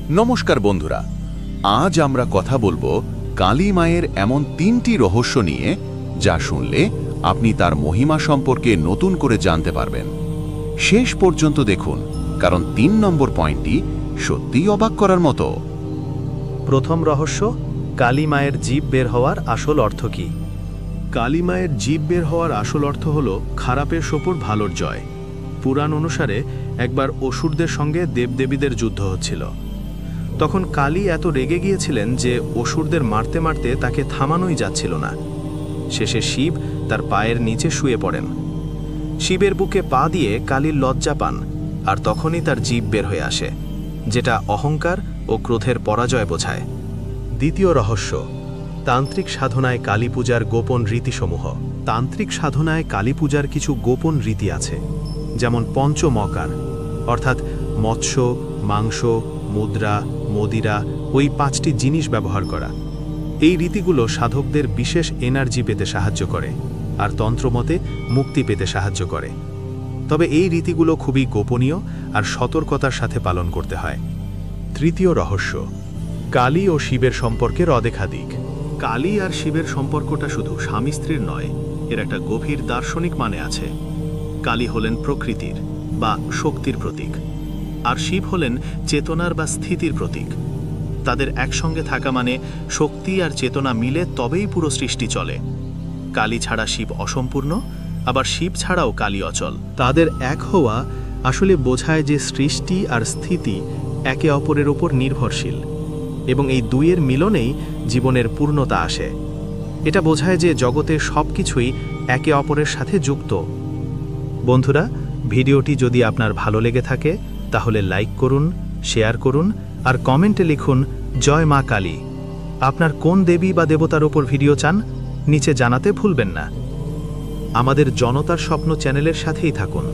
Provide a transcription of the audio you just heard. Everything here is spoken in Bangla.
নমস্কার বন্ধুরা, আজ আমরা কথা বলবো কালী মায়ের এমন 3টি রহস্য নিয়ে যা শুনলে আপনি তার মহিমা সম্পর্কে নতুন করে জানতে পারবেন। শেষ পর্যন্ত দেখুন, কারণ 3 নম্বর পয়েন্টটি সত্যিই অবাক করার মতো। প্রথম রহস্য, কালী মায়ের জীব বের হওয়ার আসল অর্থ কি? কালী মায়ের জীব বের হওয়ার আসল অর্থ হল খারাপের ওপর ভালোর জয়। পুরাণ অনুসারে একবার অসুরদের সঙ্গে দেবদেবীদের যুদ্ধ হচ্ছিল। তখন কালী এত রেগে গিয়েছিলেন যে অসুরদের মারতে মারতে তাকে থামানোই যাচ্ছিল না। শেষে শিব তার পায়ের নিচে শুয়ে পড়েন। শিবের বুকে পা দিয়ে কালীর লজ্জা পান, আর তখনই তার জীব বের হয়ে আসে, যেটা অহংকার ও ক্রোধের পরাজয় বোঝায়। দ্বিতীয় রহস্য, তান্ত্রিক সাধনায় কালী পূজার গোপন রীতিসমূহ। তান্ত্রিক সাধনায় কালী পূজার কিছু গোপন রীতি আছে, যেমন পঞ্চমকার, অর্থাৎ মৎস্য, মাংস, মুদ্রা, মদিরা, ওই 5টি জিনিস ব্যবহার করা। এই রীতিগুলো সাধকদের বিশেষ এনার্জি পেতে সাহায্য করে, আর তন্ত্রমতে মুক্তি পেতে সাহায্য করে। তবে এই রীতিগুলো খুবই গোপনীয় আর সতর্কতার সাথে পালন করতে হয়। তৃতীয় রহস্য, কালী ও শিবের সম্পর্কের অদেখা দিক। কালী আর শিবের সম্পর্কটা শুধু স্বামী স্ত্রীর নয়, এর একটা গভীর দার্শনিক মানে আছে। কালী হলেন প্রকৃতির বা শক্তির প্রতীক, আর শিব হলেন চেতনার বা স্থিতির প্রতীক। তাদের একসঙ্গে থাকা মানে শক্তি আর চেতনা মিলে তবেই পুরো সৃষ্টি চলে। কালী ছাড়া শিব অসম্পূর্ণ, আবার শিব ছাড়াও কালী অচল। তাদের এক হওয়া আসলে বোঝায় যে সৃষ্টি আর স্থিতি একে অপরের ওপর নির্ভরশীল, এবং এই দুইয়ের মিলনেই জীবনের পূর্ণতা আসে। এটা বোঝায় যে জগতের সব কিছুই একে অপরের সাথে যুক্ত। বন্ধুরা, ভিডিওটি যদি আপনার ভালো লেগে থাকে তাহলে লাইক করুন, শেয়ার করুন, আর কমেন্টে লিখুন জয় মা কালী। আপনার কোন দেবী বা দেবতার ওপর ভিডিও চান নিচে জানাতে ভুলবেন না। আমাদের জনতার স্বপ্ন চ্যানেলের সাথেই থাকুন।